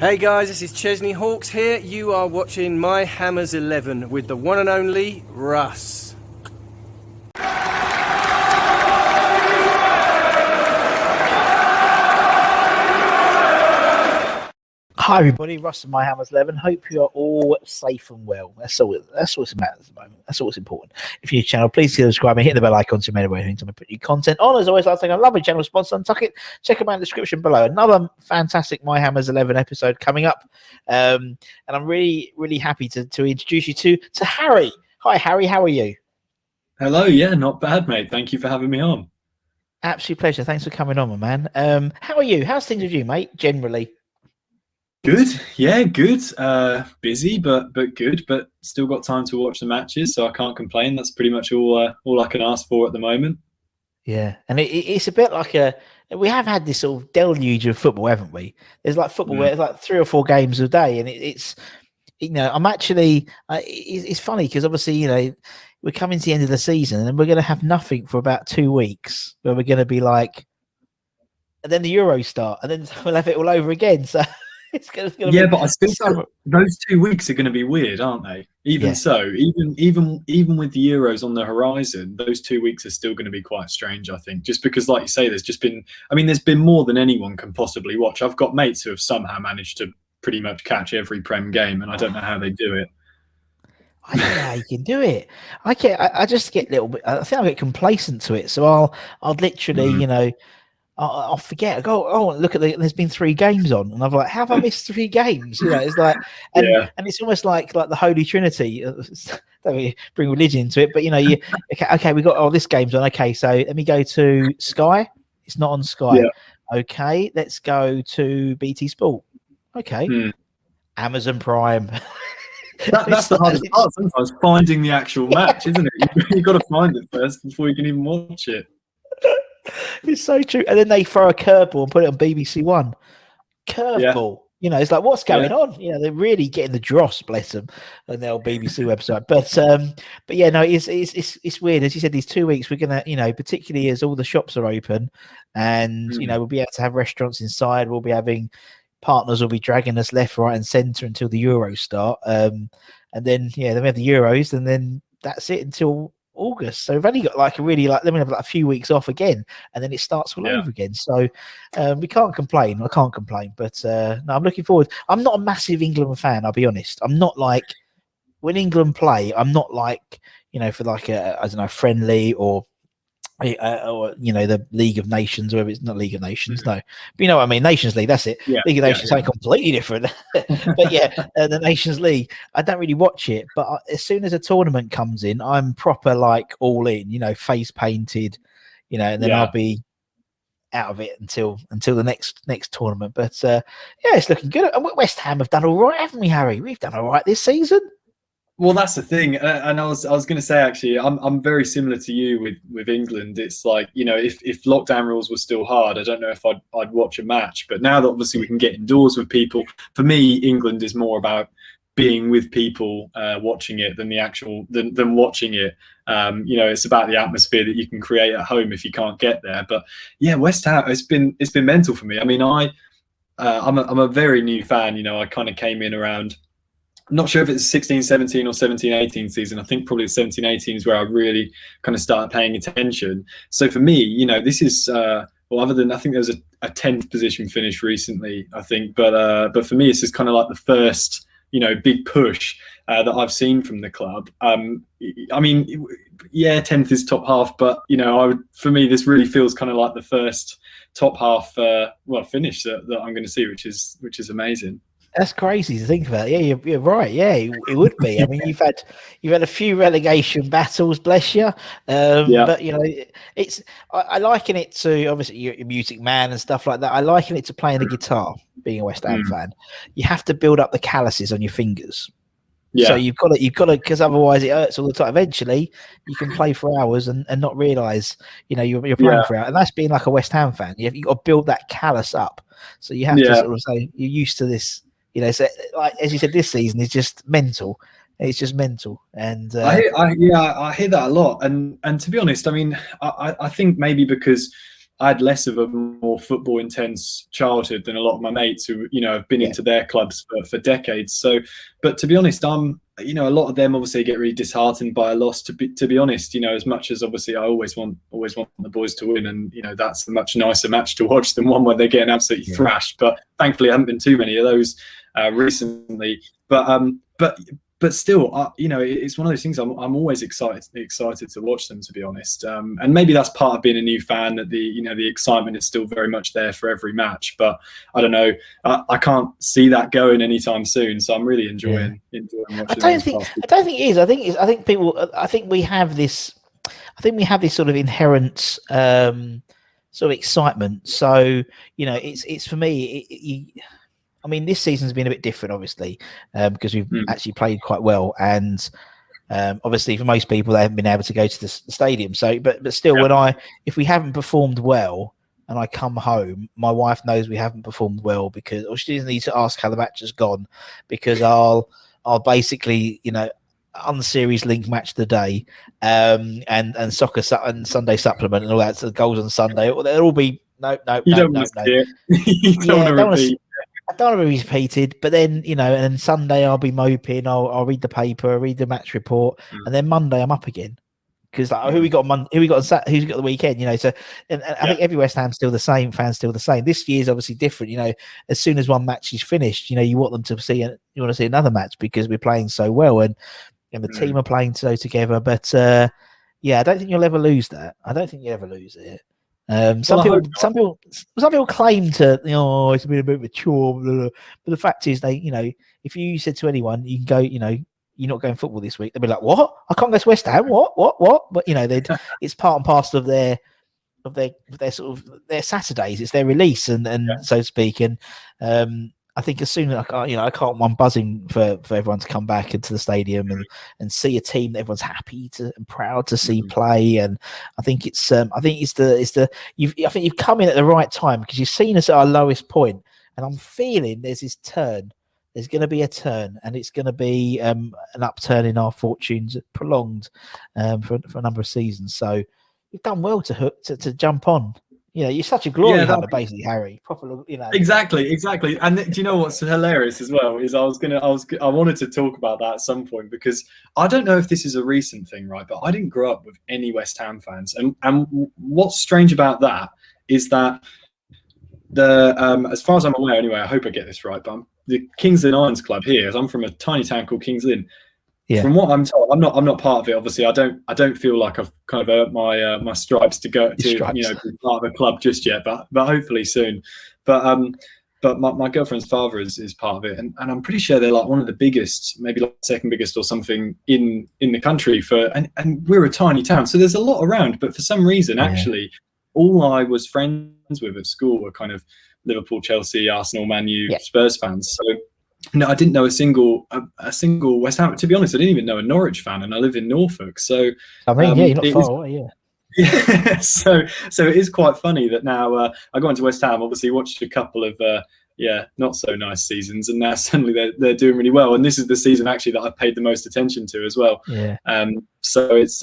Hey guys, this is Chesney Hawks here. You are watching My Hammers 11 with the one and only Russ. Hi everybody, Russ and My Hammers 11. Hope you are all safe and well. That's all that matters at the moment. That's all that's important. If you're new channel, please subscribe and hit the bell icon to make aware anything to put new content on. As always, I'll take a lovely channel sponsor and tuck it. Check them out in the description below. Another fantastic My Hammers 11 episode coming up. And I'm really, really happy to introduce you to Harry. Hi Harry, how are you? Hello, yeah, not bad, mate. Thank you for having me on. Absolute pleasure. Thanks for coming on, my man. How are you? How's things with you, mate, generally? Good, yeah, good. Busy, but good. But still got time to watch the matches, so I can't complain. That's pretty much all I can ask for at the moment. Yeah, and it's a bit like we have had this sort of deluge of football, haven't we? There's like football where it's like 3 or 4 games a day, and it's I'm actually it's funny because obviously we're coming to the end of the season and we're going to have nothing for about 2 weeks where we're going to be like, and then the Euros start, and then we'll have it all over again. So. It's gonna yeah, but I still those 2 weeks are going to be weird, aren't they? So, even with the Euros on the horizon, those 2 weeks are still going to be quite strange. I think, just because, like you say, there's been more than anyone can possibly watch. I've got mates who have somehow managed to pretty much catch every Prem game, and I don't know how they do it. I don't know how you can do it. I just get a little bit. I think I get complacent to it, so I'll literally, I'll forget. I go, oh, look at there's been 3 games on, and I'm like, how have I missed 3 games? It's like, and it's almost like the Holy Trinity. Don't we bring religion into it, but okay, we got this game's on. Okay, so let me go to Sky. It's not on Sky. Yeah. Okay, let's go to BT Sport. Okay, Amazon Prime. That's the hardest part sometimes, finding the actual match, isn't it? You've got to find it first before you can even watch it. It's so true. And then they throw a curveball and put it on BBC One. Curveball. Yeah. It's like, what's going on? They're really getting the dross, bless them, on their old BBC website. But yeah, no, it's weird. As you said, these 2 weeks we're gonna, particularly as all the shops are open, and we'll be able to have restaurants inside. We'll be having partners will be dragging us left, right, and centre until the Euros start. And then then we have the Euros, and then that's it until August. So we've only got then we have a few weeks off again, and then it starts all over again. So we can't complain. I can't complain, but no, I'm looking forward. I'm not a massive England fan, I'll be honest. I'm not like, when England play, I'm not like, for like a, I don't know, friendly or the League of Nations, or whether it's not League of Nations, no, but you know what I mean, Nations League, that's it. League of Nations something completely different. But the Nations League, I don't really watch it, but as soon as a tournament comes in, I'm proper like all in, face painted, and then I'll be out of it until the next tournament. But it's looking good. And West Ham have done all right, haven't we, Harry? We've done all right this season. Well, that's the thing, and I was going to say, actually, I'm very similar to you with England. It's like, if lockdown rules were still hard, I don't know if I'd watch a match. But now that obviously we can get indoors with people, for me, England is more about being with people, watching it than than watching it. It's about the atmosphere that you can create at home if you can't get there. But yeah, West Ham, it's been mental for me. I mean, I'm a very new fan. I kind of came in around. I'm not sure if it's 16-17 or 17-18 season. I think probably 17-18 is where I really kind of started paying attention. So for me, this is other than, I think there was a 10th position finish recently, I think, but for me, this is kind of like the first big push that I've seen from the club. I mean, 10th is top half, but for me, this really feels kind of like the first top half finish that I'm going to see, which is amazing. That's crazy to think about. Yeah, you're right. Yeah, it would be. I mean, you've had a few relegation battles, bless you. But it's I liken it to, obviously you're a music man and stuff like that. I liken it to playing the guitar. Being a West Ham fan, you have to build up the calluses on your fingers. Yeah. So you've got to, because otherwise it hurts all the time. Eventually, you can play for hours and not realise, you're playing for hours. And that's being like a West Ham fan. You've got to build that callus up. So you have to sort of say you're used to this. So like as you said, this season is just mental. It's just mental. And I hear that a lot. And to be honest, I mean, I think maybe because I had less of a more football intense childhood than a lot of my mates who, have been into their clubs for decades. So, but to be honest, a lot of them obviously get really disheartened by a loss. To be honest, as much as obviously I always want the boys to win, and that's a much nicer match to watch than one where they're getting absolutely thrashed. But thankfully, I haven't been too many of those recently. But still, it's one of those things. I'm always excited to watch them, to be honest. And maybe that's part of being a new fan, that the excitement is still very much there for every match. But I don't know, I can't see that going anytime soon. So I'm really enjoying watching. I don't think it is. I think we have this sort of inherent sort of excitement. So it's for me. I mean, this season's been a bit different, obviously, because we've actually played quite well, and obviously for most people they haven't been able to go to the stadium. So, but still, if we haven't performed well and I come home, my wife knows we haven't performed well or she doesn't need to ask how the match has gone, because I'll basically on the series link match of the day, and soccer and Sunday supplement and all that. So the goals on Sunday, they'll all be no. You don't want to repeat. I don't want to be repeated, but then and then Sunday I'll be moping. I'll read the paper, read the match report, and then Monday I'm up again because who we got on who's got the weekend, So and I think every West Ham's still the same, fans still the same. This year's obviously different, As soon as one match is finished, you want them to see you want to see another match because we're playing so well and the team are playing so together. But I don't think you'll ever lose that. I don't think you ever lose it. Some people claim to, it's been a bit of a chore, blah, blah. But the fact is, if you said to anyone, you can go, you're not going football this week, they'll be like, what? I can't go to West Ham. What? But it's part and parcel of their sort of their Saturdays. It's their release, and so to speak. And I think as soon as I'm buzzing for everyone to come back into the stadium and see a team that everyone's happy and proud to see play. And I think you've come in at the right time because you've seen us at our lowest point, and I'm feeling there's this turn. There's going to be a turn, and it's going to be an upturn in our fortunes, prolonged for a number of seasons. So you've done well to jump on. You're such a glory hunter, basically, Harry. Proper, Exactly. And do you know what's hilarious as well is I wanted to talk about that at some point, because I don't know if this is a recent thing, right? But I didn't grow up with any West Ham fans, and what's strange about that is that as far as I'm aware, anyway, I hope I get this right, but the Kings Lynn Irons Club here, as I'm from a tiny town called Kings Lynn. Yeah. From what I'm told, I'm not part of it. Obviously, I don't feel like I've kind of earned my stripes to go to be part of a club just yet, but hopefully soon. But my girlfriend's father is part of it, and I'm pretty sure they're like one of the biggest, maybe like second biggest or something in the country and we're a tiny town, so there's a lot around. But for some reason, actually, all I was friends with at school were kind of Liverpool, Chelsea, Arsenal, Man U, Spurs fans. So. No, I didn't know a single West Ham. To be honest, I didn't even know a Norwich fan, and I live in Norfolk. So I mean, you're not far away, Yeah, so it is quite funny that now I go into West Ham. Obviously, watched a couple of not so nice seasons, and now suddenly they're doing really well. And this is the season actually that I've paid the most attention to as well. Yeah. So it's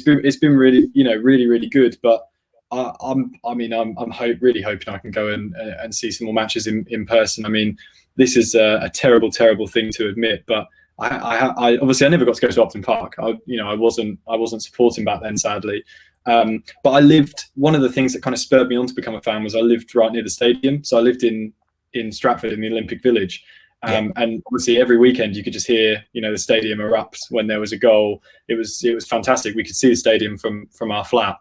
been really really good, but. I'm really hoping I can go and see some more matches in person. I mean, this is a terrible thing to admit, but I obviously I never got to go to Upton Park. I wasn't supporting back then, sadly. But I lived. One of the things that kind of spurred me on to become a fan was I lived right near the stadium. So I lived in Stratford in the Olympic Village. And obviously every weekend you could just hear, the stadium erupt when there was a goal. It was fantastic. We could see the stadium from our flat.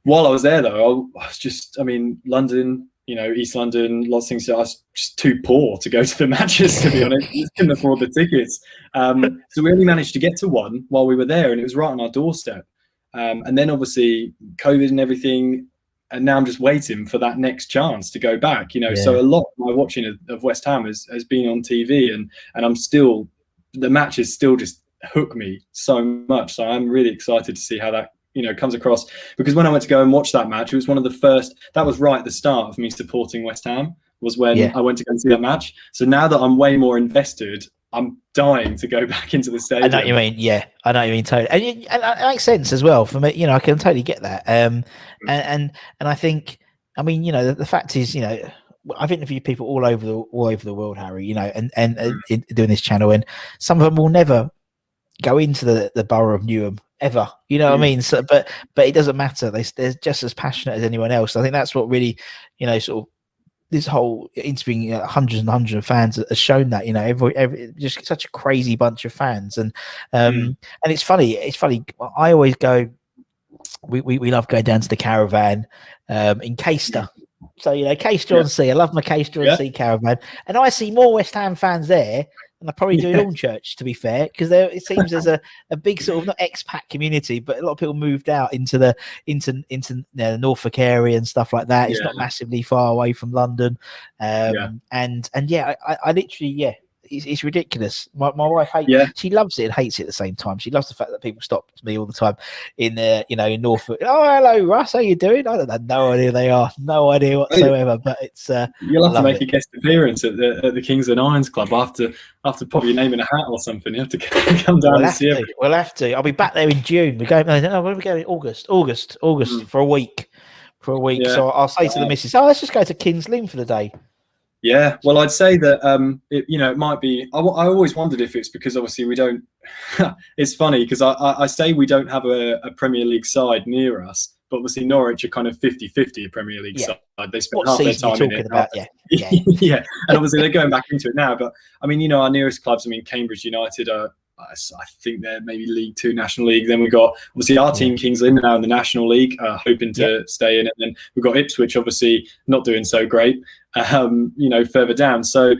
While I was there, though, I was just, London, East London, lots of things. I was just too poor to go to the matches, to be honest. I couldn't afford the tickets. So we only managed to get to one while we were there, and it was right on our doorstep. And then obviously COVID and everything, and now I'm just waiting for that next chance to go back. So a lot of my watching of West Ham has been on TV, and I'm still, the matches still just hook me so much. So I'm really excited to see how that comes across, because when I went to go and watch that match, it was one of the first. That was right at the start of me supporting West Ham. Was when I went to go and see that match. So now that I'm way more invested, I'm dying to go back into the stadium. I know what you mean. Yeah, I know what you mean totally, and it makes sense as well for me. You know, I can totally get that. And I think, I mean, you know, the fact is, you know, I've interviewed people all over the world, Harry. You know, and doing this channel, and some of them will never go into the borough of Newham ever. You know what I mean? So, but it doesn't matter. They're just as passionate as anyone else. I think that's what really, you know, sort of this whole interviewing hundreds and hundreds of fans has shown that, you know, every just such a crazy bunch of fans. And it's funny. I always go, we love going down to the caravan in Caister. So, you know, Caister on Sea. I love my Caister on Sea caravan. And I see more West Ham fans there than I probably do in Hornchurch, to be fair, because it seems there's a big sort of not expat community, but a lot of people moved out into the the Norfolk area and stuff like that. It's not massively far away from London. And I literally, it's ridiculous. My wife hates. She loves it and hates it at the same time. She loves the fact that people stop me all the time in in Norfolk. Oh, hello, Russ. How you doing? I don't have no idea they are. No idea whatsoever. But it's you'll have to make a guest appearance at the Kings and Irons Club after pop your name in a hat or something. You have to come down and see it. We'll have to. I'll be back there in June. We're going. No, when are we going? August for a week. Yeah. So I'll say to the missus, let's just go to Kings Lynn for the day. Yeah, well, I'd say that it might be. I always wondered if it's because obviously we don't. It's funny because I say we don't have a Premier League side near us, but obviously Norwich are kind of 50-50 a Premier League side. They spend half their time in it. Yeah, and obviously they're going back into it now. But I mean, you know, our nearest clubs. I mean, Cambridge United are. I think they're maybe League Two, National League. Then we've got obviously our team, Kings Lynn, now in the National League, hoping to stay in it. And then we've got Ipswich, obviously not doing so great, further down. So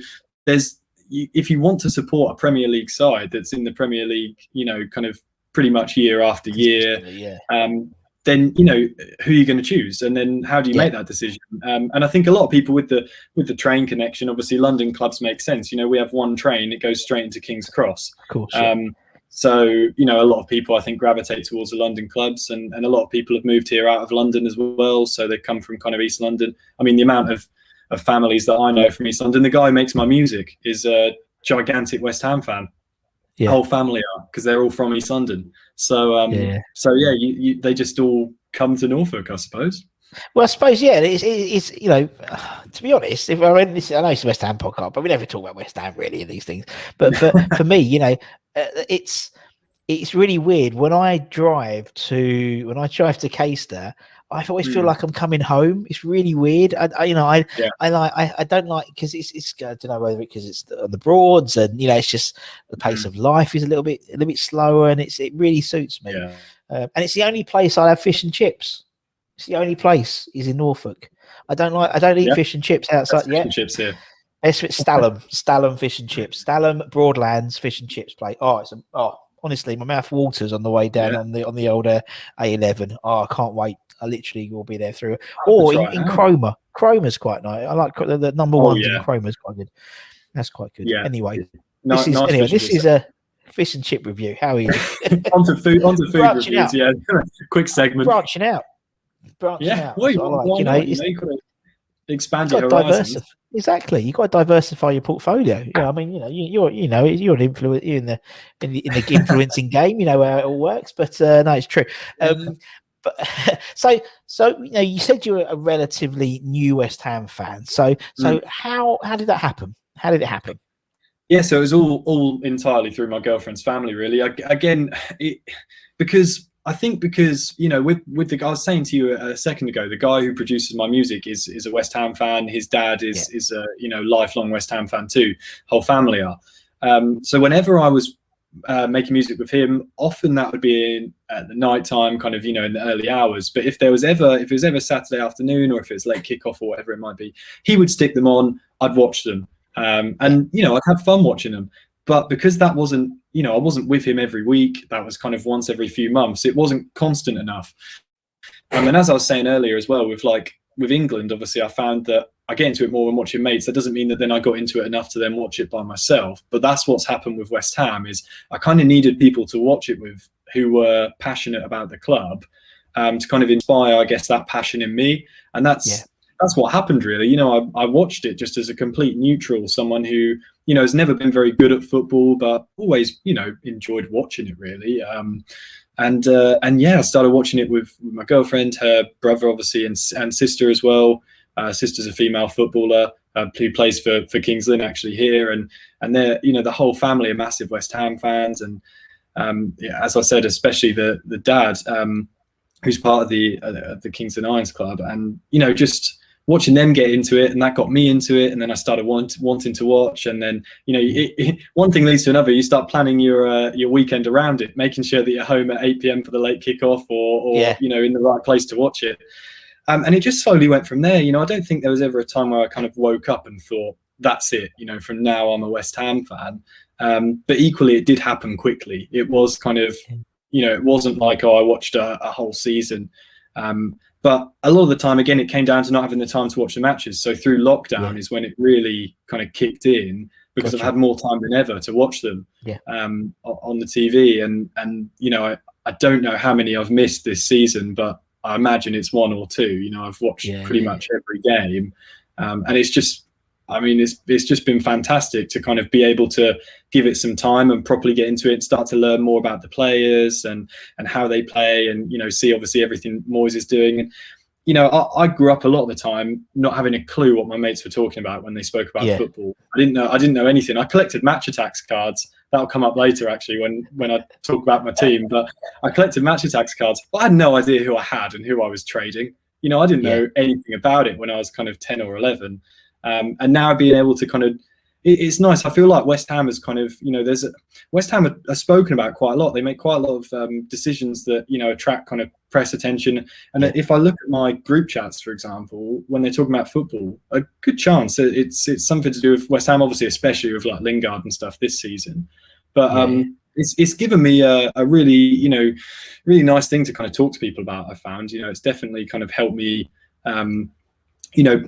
if you want to support a Premier League side that's in the Premier League, you know, kind of pretty much year after year, then you know who you're going to choose, and then how do you make that decision? And I think a lot of people with the train connection, obviously London clubs make sense. You know, we have one train; it goes straight into King's Cross. Of course. So you know, a lot of people I think gravitate towards the London clubs, and a lot of people have moved here out of London as well. So they come from kind of East London. I mean, the amount of families that I know from East London. The guy who makes my music is a gigantic West Ham fan. The whole family are, because they're all from East London. So they just all come to Norfolk, I suppose. Well, I suppose it's you know, to be honest, if I read this, I know it's a West Ham podcast, but we never talk about West Ham really in these things. But for me, you know, it's really weird when I drive to Caister. I always feel like I'm coming home. It's really weird. I don't like because it's I don't know whether because it's on the Broads and you know it's just the pace of life is a little bit slower and it really suits me. And it's the only place I have fish and chips. It's the only place is in Norfolk. I don't eat fish and chips outside. Fish and chips here. It's Stalham fish and chips. Stalham Broadlands fish and chips place. Honestly, my mouth waters on the way down on the old A11. I can't wait. I literally will be there through it. Or in Cromer. Cromer's quite nice. I like the number one in Cromer's quite good. That's quite good. Yeah. Anyway, this is a fish and chip review. How are you? onto food reviews. Out. Yeah, quick segment. Branching out. Well, you know, you've got to expand your horizons. Exactly, you've got to diversify your portfolio. Yeah, I mean, you know, you're an influence. You're in the influencing game. You know how it all works. But no, it's true. But so you know, you said you were a relatively new West Ham fan. So how did that happen? How did it happen? Yeah, so it was all entirely through my girlfriend's family, really. Because you know, with the guy I was saying to you a second ago, the guy who produces my music is a West Ham fan. His dad is a lifelong West Ham fan too. Whole family are. So whenever I was making music with him, often that would be at the night time, kind of, you know, in the early hours. But if it was ever Saturday afternoon or if it was late kickoff or whatever it might be, he would stick them on. I'd watch them, and you know, I'd have fun watching them. But because that wasn't, you know, I wasn't with him every week. That was kind of once every few months. It wasn't constant enough. And as I was saying earlier as well, with England, obviously, I found that I get into it more when watching mates. That doesn't mean that then I got into it enough to then watch it by myself. But that's what's happened with West Ham is I kind of needed people to watch it with who were passionate about the club, to kind of inspire, I guess, that passion in me. And that's what happened, really. You know, I watched it just as a complete neutral, someone who, has never been very good at football, but always, enjoyed watching it really. And yeah, I started watching it with my girlfriend, her brother, obviously, and sister as well. Sister's a female footballer who plays for Kings Lynn actually here, and they're the whole family are massive West Ham fans, and yeah, as I said, especially the dad, who's part of the Kings Lynn Irons Club, and just watching them get into it, and that got me into it, and then I started wanting to watch, and then one thing leads to another. You start planning your weekend around it, making sure that you're home at 8 p.m. for the late kickoff, or in the right place to watch it. And it just slowly went from there. I don't think there was ever a time where I kind of woke up and thought, that's it. From now I'm a West Ham fan. But equally, it did happen quickly. It was kind of, it wasn't like, I watched a whole season. But a lot of the time, again, it came down to not having the time to watch the matches. So through lockdown is when it really kind of kicked in, because I've had more time than ever to watch them on the TV. And I don't know how many I've missed this season, but I imagine it's one or two. I've watched pretty much every game. And it's just, it's just been fantastic to kind of be able to give it some time and properly get into it and start to learn more about the players and how they play, and see obviously everything Moyes is doing. And I grew up a lot of the time not having a clue what my mates were talking about when they spoke about football. I didn't know anything. I collected match attacks cards. That'll come up later actually when I talk about my team. But I collected match attacks cards. But I had no idea who I had and who I was trading. I didn't know anything about it when I was kind of 10 or 11. And now being able to kind of, it's nice. I feel like West Ham is kind of, West Ham are spoken about quite a lot. They make quite a lot of decisions that, attract kind of press attention. And if I look at my group chats, for example, when they're talking about football, a good chance it's something to do with West Ham, obviously, especially with like Lingard and stuff this season. But it's given me a really, really nice thing to kind of talk to people about. I found, it's definitely kind of helped me,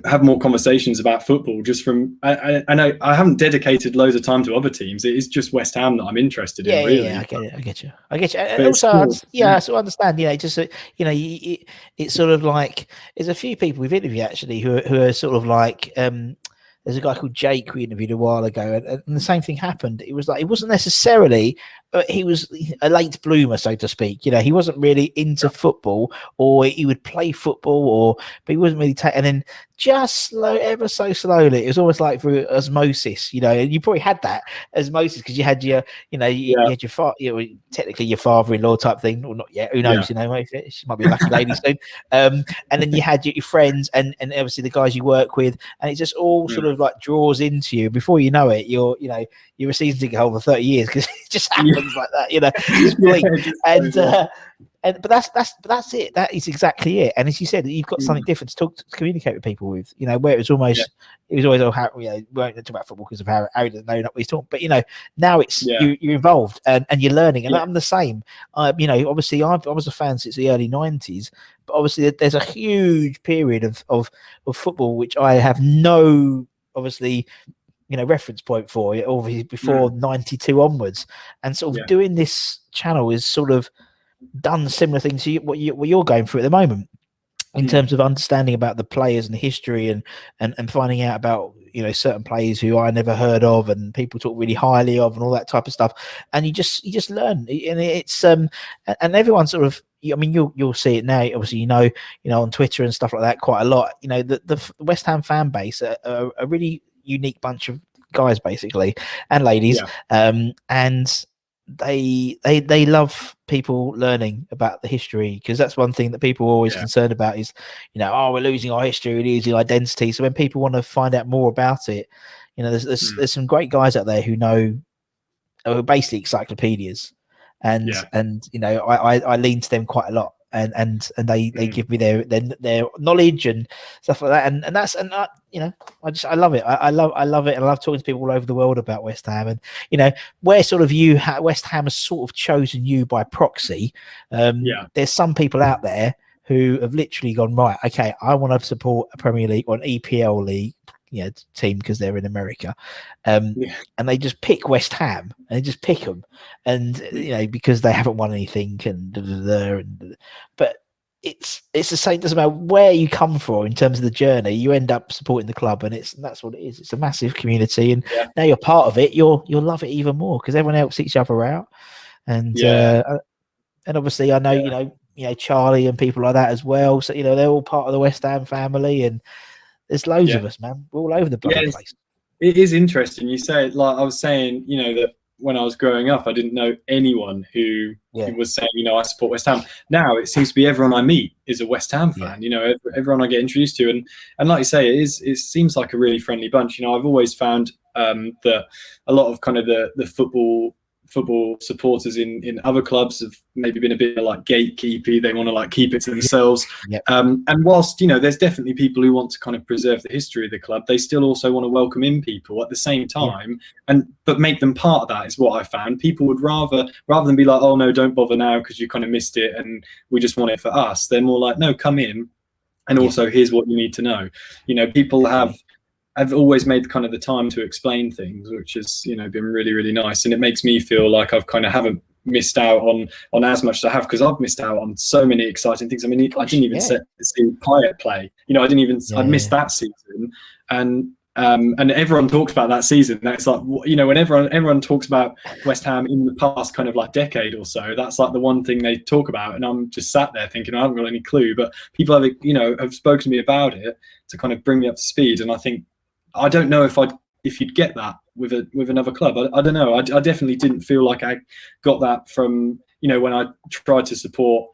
have more conversations about football just from, I haven't dedicated loads of time to other teams. It is just West Ham that I'm interested in, really. Yeah, I get you. And also, I sort of understand, just, it's sort of like, there's a few people we've interviewed actually who are sort of like, there's a guy called Jake we interviewed a while ago, and the same thing happened. It was like, it wasn't necessarily, he was a late bloomer, so to speak. He wasn't really into football, or he would play football, but he wasn't really and then just ever so slowly, it was almost like through osmosis, and you probably had that osmosis because you had your, you had your father, technically your father-in-law type thing, or not yet, who knows, she might be a lucky lady soon. And then you had your friends and obviously the guys you work with, and it just all sort of like draws into you. Before you know it, you're a season ticket holder for 30 years because it just happens like that, but that's it. That is exactly it. And as you said, you've got something different to communicate with people with, where it was almost, it was always, we won't talk about football because of how Harry doesn't know what he's talking. But now it's you're involved and you're learning, and I'm the same. Obviously, I was a fan since the early '90s, but obviously there's a huge period of football which I have no reference point for it, obviously before '92 onwards, and sort of doing this channel is sort of done similar things to what you're going through at the moment in terms of understanding about the players and the history and finding out about certain players who I never heard of and people talk really highly of and all that type of stuff, and you just learn, and it's and everyone sort of, you'll see it now, obviously, on Twitter and stuff like that quite a lot. The West Ham fan base are a really unique bunch of guys basically, and ladies, and they love people learning about the history, because that's one thing that people are always concerned about is, we're losing our history, we're losing identity. So when people want to find out more about it, there's some great guys out there who are basically encyclopedias, and I lean to them quite a lot, and they give me their knowledge and stuff like that, and that's I love it. I love it, and I love talking to people all over the world about West Ham, and where sort of West Ham has sort of chosen you by proxy. There's some people out there who have literally gone, right, okay, I want to support a Premier League or an EPL league team because they're in America, and they just pick West Ham, and they just pick them, and because they haven't won anything, but it's the same. Doesn't matter where you come from in terms of the journey. You end up supporting the club, and that's what it is. It's a massive community, and now you're part of it. You'll love it even more because everyone helps each other out, and obviously I know you know Charlie and people like that as well. So they're all part of the West Ham family, and there's loads of us, man. We're all over the bloody place. It is interesting. You say it like I was saying. That when I was growing up, I didn't know anyone who was saying, I support West Ham. Now it seems to be everyone I meet is a West Ham fan. Everyone I get introduced to, and like you say, it seems like a really friendly bunch. I've always found that a lot of kind of the football supporters in other clubs have maybe been a bit like gatekeepy. They want to keep it to themselves. And whilst there's definitely people who want to kind of preserve the history of the club, they still also want to welcome in people at the same time, but make them part of that is what I found. People would rather than be like, oh no, don't bother now because you kind of missed it and we just want it for us. They're more like, no, come in, and also here's what you need to know. People I've always made kind of the time to explain things, which has been really, really nice, and it makes me feel like I've kind of haven't missed out on as much as I have, because I've missed out on so many exciting things. I mean, I didn't even see Pyatt play. I missed that season, and everyone talks about that season. That's like when everyone talks about West Ham in the past kind of like decade or so, that's like the one thing they talk about, and I'm just sat there thinking I haven't got any clue. But people have spoken to me about it to kind of bring me up to speed, and I don't know if you'd get that with another club. I don't know. I definitely didn't feel like I got that from when I tried to support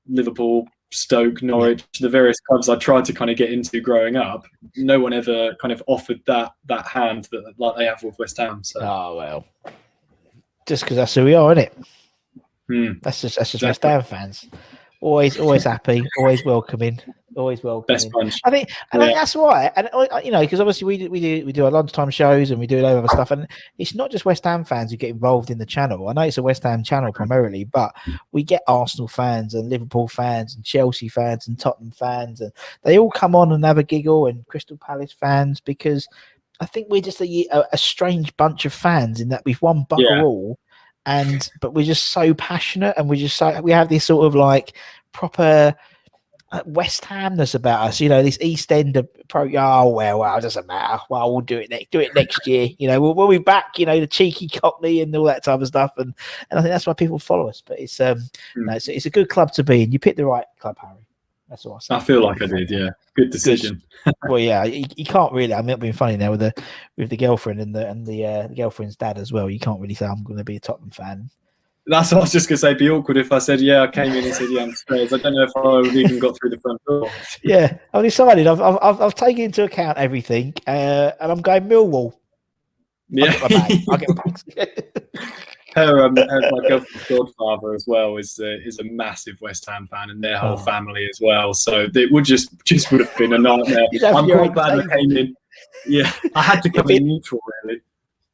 Liverpool, Stoke, Norwich, the various clubs I tried to kind of get into growing up. No one ever kind of offered that hand that like they have with West Ham. So. Oh well, just because that's who we are, isn't it? That's just exactly. West Ham fans. Always happy, always welcoming. Best bunch. I think that's why, and because obviously we do our lunchtime shows and we do a lot of other stuff, and it's not just West Ham fans who get involved in the channel. I know it's a West Ham channel primarily, but we get Arsenal fans and Liverpool fans and Chelsea fans and Tottenham fans, and they all come on and have a giggle, and Crystal Palace fans, because I think we're just a strange bunch of fans in that we've won bugger all. But we're just so passionate, and we have this sort of like proper West Hamness about us, this East End approach. Oh well, it doesn't matter. Well, we'll do it next year. We'll be back. The cheeky Cockney and all that type of stuff, and I think that's why people follow us. But it's it's a good club to be in. You picked the right club, Harry. That's all I say. I feel like I did. Yeah, good decision. Well, yeah, you can't really. I mean, it's been funny now with the girlfriend and the girlfriend's dad as well. You can't really say I'm going to be a Tottenham fan. That's what I was just going to say. It'd be awkward if I said, I came in and said, I'm Spurs. I don't know if I would even got through the front door. Yeah, I've decided. I've taken into account everything, and I'm going Millwall. Yeah, I'll get my bags. My girlfriend's godfather as well is a massive West Ham fan, and their whole family as well. So it would just would have been a nightmare. I'm quite glad I came in. Yeah, I had to come in neutral, really.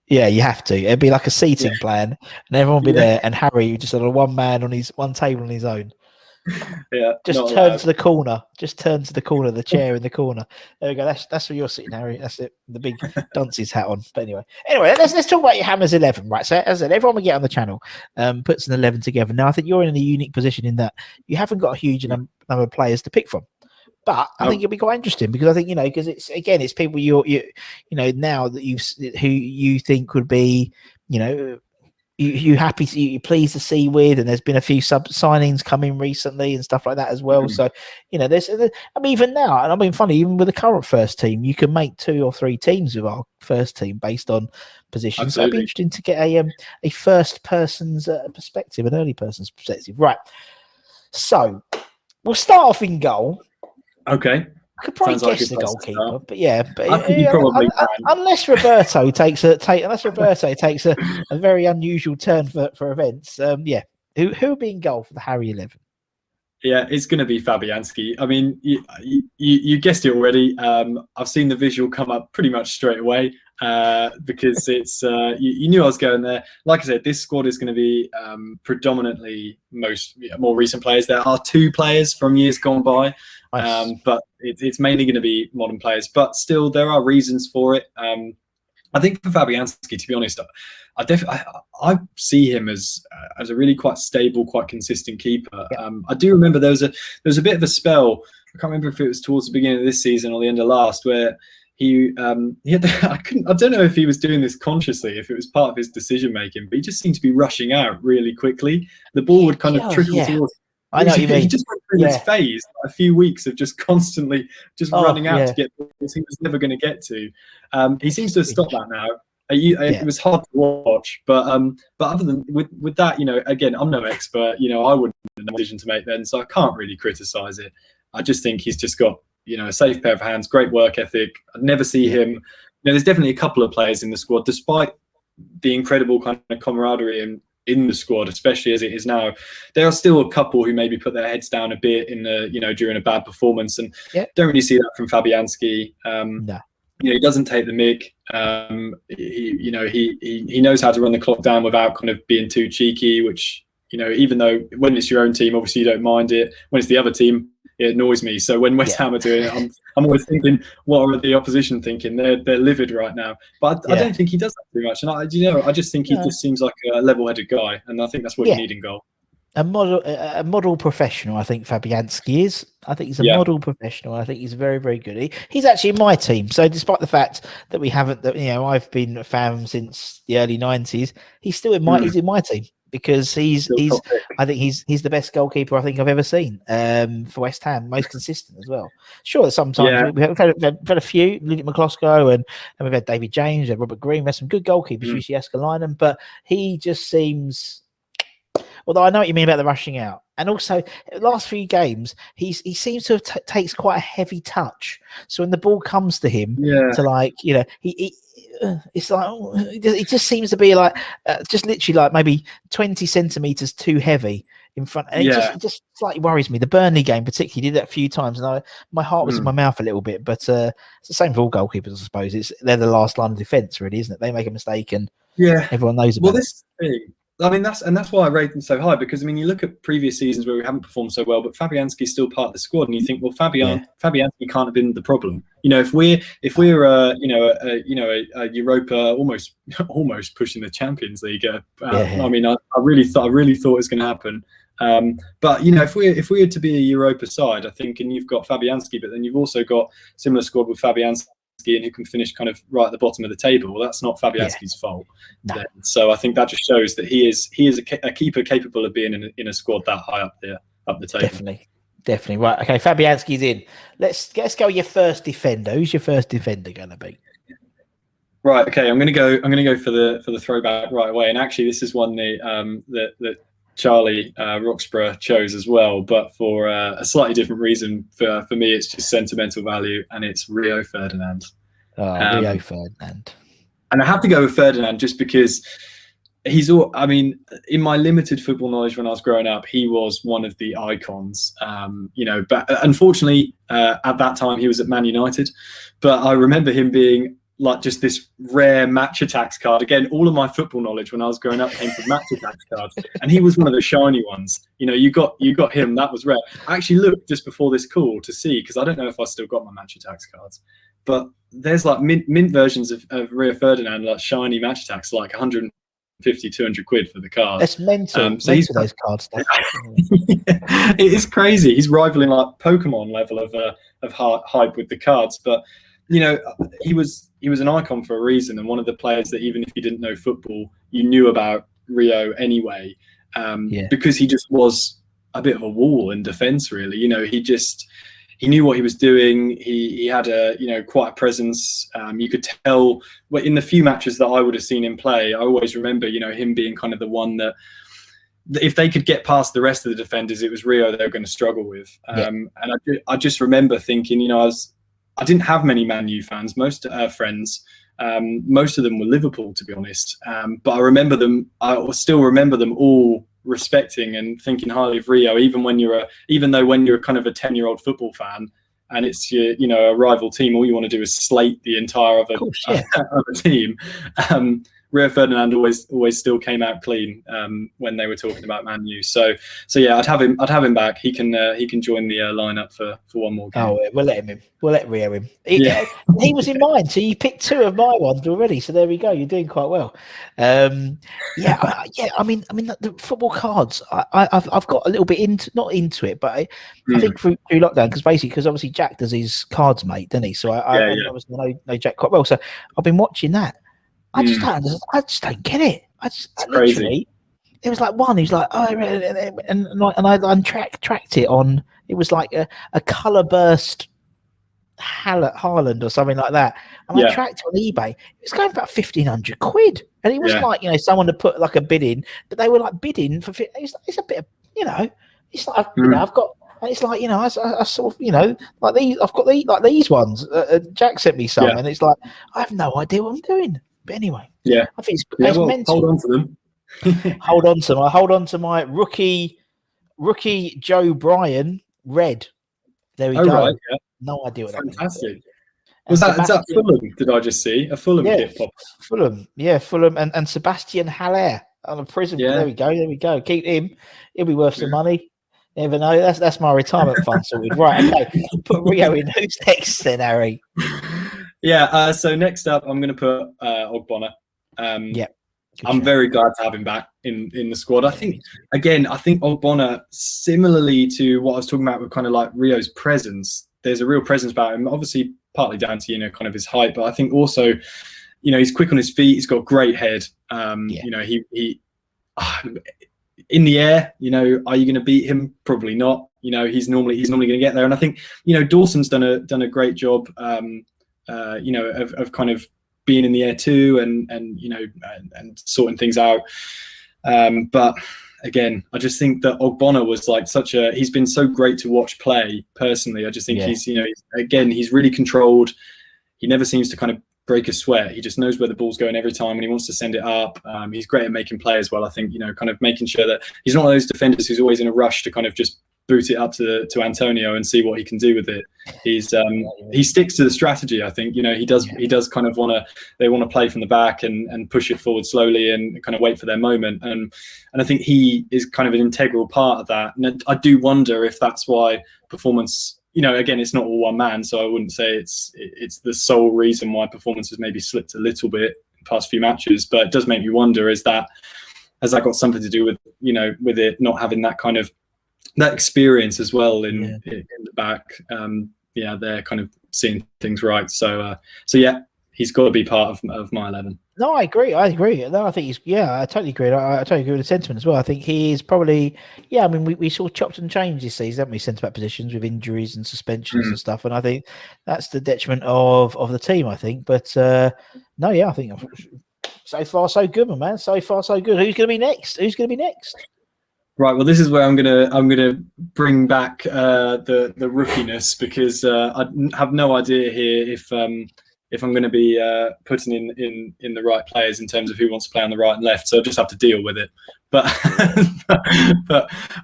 Yeah, you have to. It'd be like a seating plan, and everyone would be there, and Harry just had one man on one table on his own. Yeah, just turn to the corner. Just turn to the corner. The chair in the corner. There we go. That's where you're sitting, Harry. That's it. The big dunce's hat on. But anyway, let's talk about your Hammers 11, right? So as I said, everyone we get on the channel puts an 11 together. Now I think you're in a unique position in that you haven't got a huge number of players to pick from. But I think it'll be quite interesting because I think because it's people you now that who you think would be you happy you pleased to see with, and there's been a few sub signings coming recently and stuff like that as well. So there's even now, and I mean funny, even with the current first team, you can make 2 or 3 teams with our first team based on positions. Absolutely. So it'd be interesting to get a first person's perspective, an early person's perspective, right? So we'll start off in goal. Okay. I could probably guess the goalkeeper, but I think you probably can. Unless Roberto takes a very unusual turn for events. Who will be in goal for the Harry 11? Yeah, it's going to be Fabianski. I mean, you guessed it already. I've seen the visual come up pretty much straight away because it's you knew I was going there. Like I said, this squad is going to be predominantly more recent players. There are 2 players from years gone by. Nice. But it's mainly going to be modern players. But still, there are reasons for it. I think for Fabianski, to be honest, I see him as a really quite stable, quite consistent keeper. Yeah. I do remember there was a bit of a spell. I can't remember if it was towards the beginning of this season or the end of last, where he had I don't know if he was doing this consciously, if it was part of his decision making, but he just seemed to be rushing out really quickly. The ball would kind of trickle towards. I know what you mean. He just went through this phase, a few weeks of just constantly running out to get balls he was never going to get to. He seems to have stopped that now. It was hard to watch, but other than with that, again, I'm no expert. I wouldn't have a decision to make then, so I can't really criticise it. I just think he's just got a safe pair of hands, great work ethic. I'd never see him. There's definitely a couple of players in the squad, despite the incredible kind of camaraderie in the squad, especially as it is now, there are still a couple who maybe put their heads down a bit in the during a bad performance, and don't really see that from Fabianski. No. He doesn't take the mick. He knows how to run the clock down without kind of being too cheeky, which even though when it's your own team, obviously you don't mind it. When it's the other team, it annoys me. So when West Ham are doing it, I'm always thinking, what are the opposition thinking? They're livid right now. But I don't think he does that too much. And I just think he just seems like a level-headed guy, and I think that's what you need in goal. A model professional, I think Fabianski is. I think he's a model professional. I think he's very, very good. He's actually in my team. So despite the fact that we haven't, I've been a fan since the early 90s, he's still in he's in my team. Because I think he's the best goalkeeper I think I've ever seen for West Ham, most consistent as well. Sure, sometimes we've had a few, Luke McCloskey, and we've had David James, and Robert Green. We had some good goalkeepers, Jussi Escalainen, but he just seems. Although I know what you mean about the rushing out, and also the last few games, he seems to have takes quite a heavy touch. So when the ball comes to him, it's like it just seems to be like just literally like maybe 20 centimeters too heavy in front. And it just slightly worries me. The Burnley game particularly did that a few times, and my heart was in my mouth a little bit. But it's the same for all goalkeepers, I suppose. They're the last line of defence, really, isn't it? They make a mistake, and everyone knows about it. This thing. I mean, that's why I rate him so high, because I mean, you look at previous seasons where we haven't performed so well, but Fabianski's still part of the squad, and you think, well, Fabianski can't have been the problem. If we're a Europa almost pushing the Champions League, I mean, I really thought it was going to happen. But if we were to be a Europa side, I think, and you've got Fabianski, but then you've also got similar squad with Fabianski, and who can finish kind of right at the bottom of the table. Well, that's not Fabianski's fault. No. So I think that just shows that he is a keeper capable of being in a squad that high up the table. Definitely. Right. Okay, Fabianski's in. Let's go. Your first defender. Who's your first defender going to be? Right. Okay. I'm going to go for the throwback right away. And actually, this is one that Charlie Roxburgh chose as well, but for a slightly different reason. For me, it's just sentimental value, and it's Rio Ferdinand. Rio Ferdinand. And I have to go with Ferdinand just because I mean, in my limited football knowledge when I was growing up, he was one of the icons. But unfortunately, at that time, he was at Man United. But I remember him being like just this rare match attacks card. Again, all of my football knowledge when I was growing up came from match attacks cards, and he was one of the shiny ones. You got him. That was rare. I actually looked just before this call to see, because I don't know if I still got my match attacks cards, but there's like mint versions of Rio Ferdinand, like shiny match attacks, like 150, 200 quid for the card. That's mental. So he's those cards. It is crazy. He's rivaling like Pokemon level of hype with the cards, but. He was an icon for a reason, and one of the players that even if you didn't know football, you knew about Rio anyway, because he just was a bit of a wall in defence. Really, he knew what he was doing. He had quite a presence. You could tell in the few matches that I would have seen him play. I always remember him being kind of the one that. If they could get past the rest of the defenders, it was Rio they were going to struggle with. And I just remember thinking, I didn't have many Man U fans, most friends. Most of them were Liverpool, to be honest. But I still remember them all respecting and thinking highly of Rio, even though when you're kind of a 10-year-old football fan and it's a rival team, all you want to do is slate the entire of a team. Rio Ferdinand always still came out clean when they were talking about Man U. So yeah, I'd have him back. He can join the lineup for one more game. Oh, we'll let him in. We'll let Rio in. Yeah. He was in mine, so you picked 2 of my ones already. So there we go. You're doing quite well. I mean, the football cards. I've got a little bit not into it, but I think through lockdown, because obviously Jack does his cards, mate, doesn't he? So I obviously know Jack quite well. So I've been watching that. I just don't get it. It's crazy. Literally, it was like one. He's like, oh, and I tracked it on. It was like a colour burst Haaland or something like that. And I tracked it on eBay. It was going for about £1,500, and it wasn't like someone to put like a bid in, but they were like bidding for. It's a bit of It's like I've got. And it's like I sort of like these. I've got these ones. Jack sent me some, and it's like I have no idea what I'm doing. But anyway, I think it's mental. Hold on to them. Hold on to my rookie Joe Bryan red. There we go. Right, No idea what that means. Fantastic. Is that Fulham? Did I just see a Fulham kit pop? Fulham, Fulham, and Sebastian Haller on a Prism. Yeah. There we go. Keep him. He'll be worth some money. Never know. That's my retirement fund sorted. Right, okay. Put Rio in. Who's next then, Harry? So next up, I'm going to put Ogbonna. I'm very glad to have him back in the squad. I think Ogbonna, similarly to what I was talking about with kind of like Rio's presence, there's a real presence about him. Obviously, partly down to kind of his height, but I think also, he's quick on his feet. He's got a great head. He in the air, are you going to beat him? Probably not. He's normally going to get there. And I think Dawson's done a great job. Of kind of being in the air too, and sorting things out. But again, I just think that Ogbonna was like he's been so great to watch play personally. I just think he's really controlled. He never seems to kind of break a sweat. He just knows where the ball's going every time and he wants to send it up. He's great at making play as well. I think, kind of making sure that he's not one of those defenders who's always in a rush to kind of just boot it up to Antonio and see what he can do with it. He sticks to the strategy. I think he does kind of want to play from the back and push it forward slowly and kind of wait for their moment, and I think he is kind of an integral part of that. And I do wonder if that's why performance, again, it's not all one man, so I wouldn't say it's the sole reason why performance has maybe slipped a little bit in the past few matches, but it does make me wonder, has that got something to do with with it not having that kind of that experience as well in the back. They're kind of seeing things right. So he's got to be part of my 11. No, I agree. No, I think I totally agree. I totally agree with the sentiment as well. I think he is probably, I mean, we sort of chopped and changed this season, haven't we, centre-back positions with injuries and suspensions and stuff. And I think that's the detriment of the team, I think. But I think so far so good, my man. So far so good. Who's going to be next? Right. Well, this is where I'm gonna bring back the rookiness, because I have no idea here if I'm going to be putting in the right players in terms of who wants to play on the right and left. So I'll just have to deal with it. But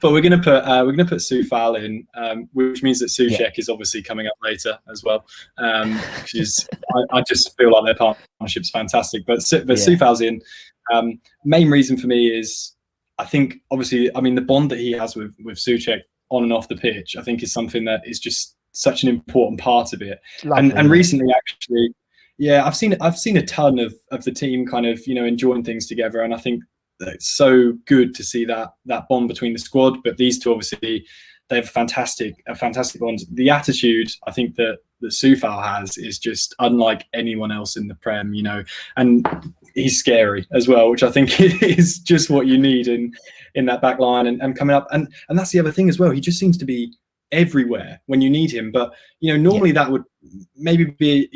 we're going to put Soufal in, which means that Souček is obviously coming up later as well. I just feel like their partnership's fantastic. But Soufal's in. Main reason for me is, I think, obviously, I mean, the bond that he has with Souček on and off the pitch, I think, is something that is just such an important part of it. Lovely, and recently, actually, I've seen a ton of the team kind of enjoying things together, and I think that it's so good to see that bond between the squad. But these two, obviously, they have a fantastic bond. The attitude, I think, that Soufal has is just unlike anyone else in the Prem, and he's scary as well, which I think is just what you need in that back line and coming up. And that's the other thing as well. He just seems to be everywhere when you need him. But, normally that would maybe be,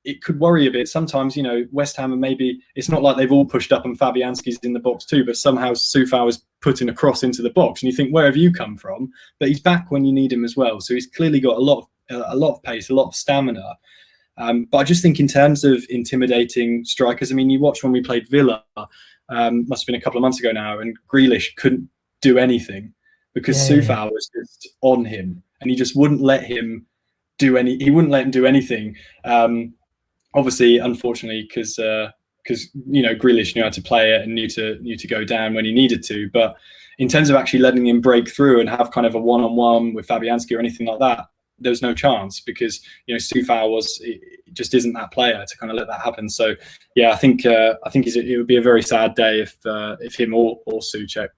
it could worry a bit. Sometimes, West Ham, and maybe it's not like they've all pushed up and Fabianski's in the box too, but somehow Soufal is putting a cross into the box and you think, where have you come from? But he's back when you need him as well. So he's clearly got a lot of pace, a lot of stamina. But I just think in terms of intimidating strikers, I mean, you watch when we played Villa, must have been a couple of months ago now, and Grealish couldn't do anything because Soufal was just on him, and he just wouldn't let him do anything. Obviously, unfortunately, because because Grealish knew how to play it and knew to go down when he needed to. But in terms of actually letting him break through and have kind of a one-on-one with Fabianski or anything like that, there was no chance, because Sufal just isn't that player to kind of let that happen. So yeah, I think it would be a very sad day if him or Souček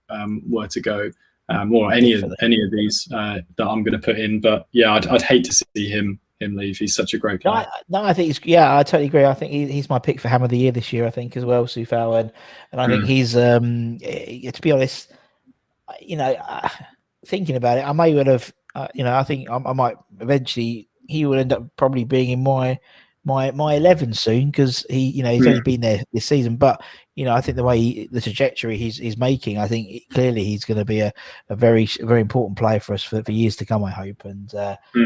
were to go, or any of these that I'm going to put in. But yeah, I'd hate to see him leave. He's such a great player. No, I think I totally agree. I think he's my pick for Ham of the Year this year, I think, as well, Sufal, and I think he's to be honest, thinking about it, I may well have I think I might eventually, he will end up probably being in my 11 soon, because he's only been there this season. But I think the way the trajectory he's making, I think clearly he's going to be a very, very important player for us for years to come, I hope. And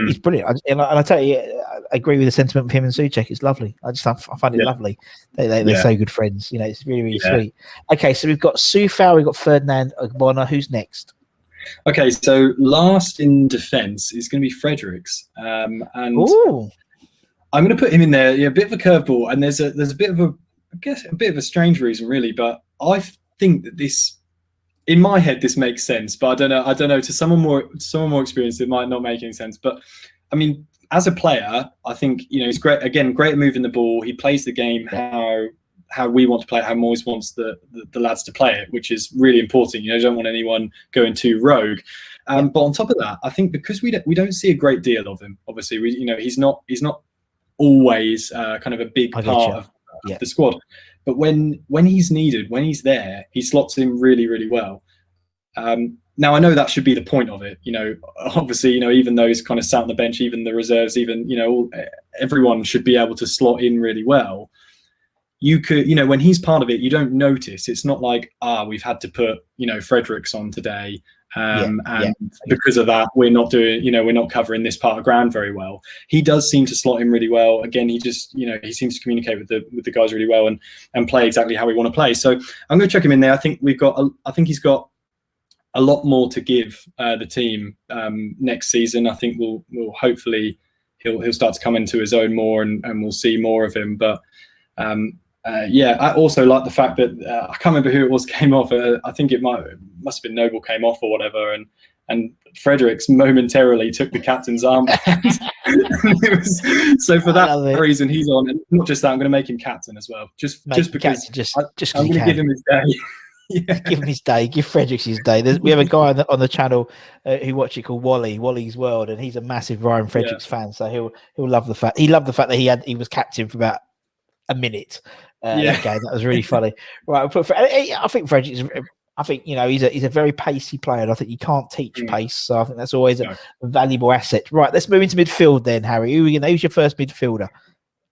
he's brilliant. And I tell you, I agree with the sentiment of him and Souček. It's lovely. I find it lovely. They're so good friends. It's really, really sweet. Okay, so we've got Sufal, we've got Ferdinand Ogbonna. Who's next? Okay, so last in defence is going to be Fredericks, and Ooh. I'm going to put him in there. A bit of a curveball, and there's a bit of a strange reason, really. But I think that this, in my head, this makes sense. But I don't know. To someone more experienced, it might not make any sense. But I mean, as a player, I think he's great. Again, great at moving the ball. He plays the game how we want to play it, how Moyes wants the lads to play it, which is really important. You don't want anyone going too rogue. But on top of that, I think because we don't see a great deal of him. Obviously, he's not always kind of a big part of the squad. But when he's needed, when he's there, he slots in really, really well. Now I know that should be the point of it. Obviously, even those kind of sat on the bench, even the reserves, even everyone should be able to slot in really well. You could, when he's part of it, you don't notice. It's not like, we've had to put, Fredericks on today. And because of that, we're not doing, we're not covering this part of ground very well. He does seem to slot in really well. Again, he just, he seems to communicate with the guys really well and play exactly how we want to play. So I'm going to chuck him in there. I think he's got a lot more to give the team next season. I think we'll hopefully he'll start to come into his own more, and we'll see more of him. But I also like the fact that I can't remember who it was came off. I think it must have been Noble came off or whatever, and Fredericks momentarily took the captain's armband. So for that reason, he's on, and not just that, I'm going to make him captain as well, just because I'm going to give him his day. Give him his day. Give Fredericks his day. We have a guy on the channel who watch it called Wally's World, and he's a massive Ryan Fredericks fan. So he'll love the fact that he was captain for about a minute. That game, that was really funny. Right, I think Fredericks. I think he's a very pacey player, and I think you can't teach pace. So I think that's always a valuable asset. Right, let's move into midfield then, Harry. Who's your first midfielder?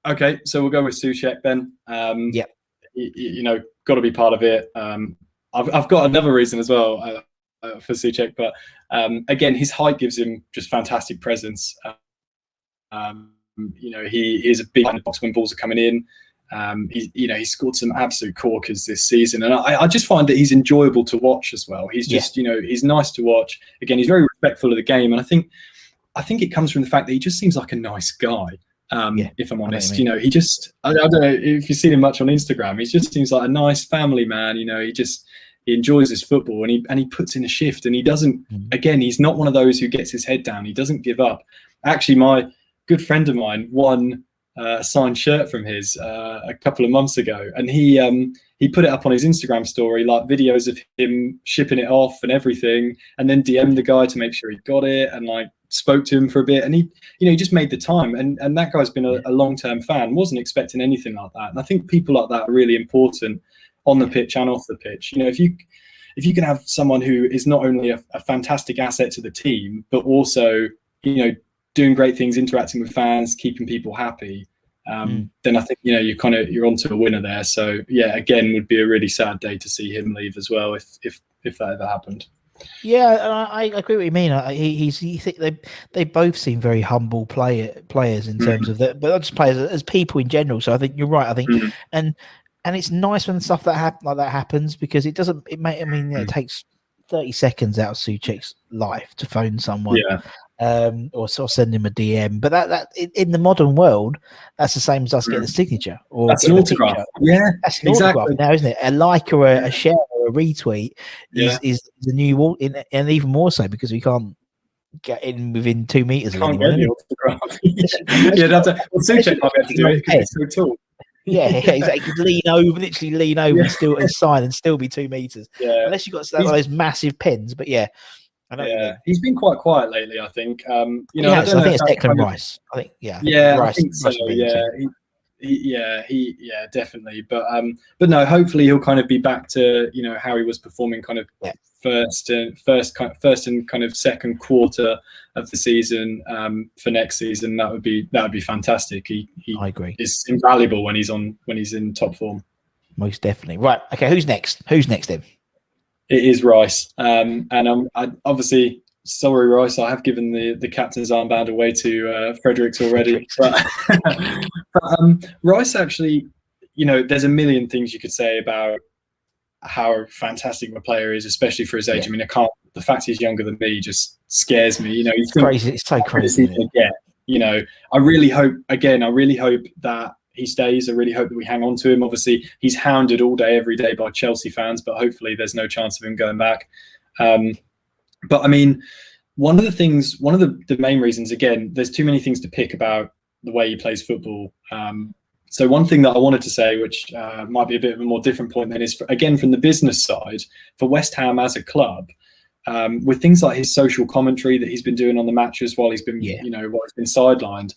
Okay, so we'll go with Souček then. Got to be part of it. I've got another reason as well for Souček, but again, his height gives him just fantastic presence. He is a big box when balls are coming in. He scored some absolute corkers this season, and I just find that he's enjoyable to watch as well. He's just he's nice to watch. Again, he's very respectful of the game, and I think it comes from the fact that he just seems like a nice guy. If I'm honest, he just I don't know if you've seen him much on Instagram. He just seems like a nice family man. He enjoys his football, and he puts in a shift, and he doesn't. Again, he's not one of those who gets his head down. He doesn't give up. Actually, my good friend of mine won a signed shirt from his a couple of months ago, and he put it up on his Instagram story, like videos of him shipping it off and everything, and then DM'd the guy to make sure he got it, and like spoke to him for a bit, and he just made the time, and that guy's been a long-term fan, wasn't expecting anything like that. And I think people like that are really important on the pitch and off the pitch. If you can have someone who is not only a fantastic asset to the team, but also doing great things, interacting with fans, keeping people happy, then I think you're onto a winner there. So again, would be a really sad day to see him leave as well if that ever happened. Yeah, I agree with what you mean. They both seem very humble players in terms of that, but not just players, as people in general. So I think you're right. I think and it's nice when stuff like that happens, because it doesn't. It takes 30 seconds out of Souček's life to phone someone. or sort of send him a DM. But that in the modern world, that's the same as us getting a signature or That's an getting a autograph. picture. Yeah, That's an exactly. autograph now, isn't it? A like or a share or a retweet Yeah. is the new, and even more so because we can't get in within 2 meters of anyone. Get the autograph. Yeah, that's well, Suchek might be able to do it because he's so tall. Yeah, exactly. You could literally lean over and still sign and still be 2 meters. Yeah, unless you've got one of those massive pens. But yeah, I know what you mean. He's been quite quiet lately. I think. You know, I think it's Declan kind of, Rice. I think I think so. Yeah, definitely. But no, hopefully he'll kind of be back to how he was performing kind of first and kind of second quarter of the season for next season. That would be fantastic. I agree. Is invaluable when he's in top form. Most definitely. Right. Okay. Who's next? Then? It is Rice. And I obviously. Sorry, Rice. I have given the captain's armband away to Fredericks already. But Rice actually, there's a million things you could say about how fantastic my player is, especially for his age. I mean, the fact he's younger than me just scares me. It's crazy. It's so crazy. I really hope that he stays. I really hope that we hang on to him. Obviously, he's hounded all day, every day by Chelsea fans, but hopefully there's no chance of him going back. But I mean, one of the main reasons, again, there's too many things to pick about the way he plays football. So one thing that I wanted to say, which might be a bit of a more different point then, is again from the business side for West Ham as a club, with things like his social commentary that he's been doing on the matches while he's been, while he's been sidelined,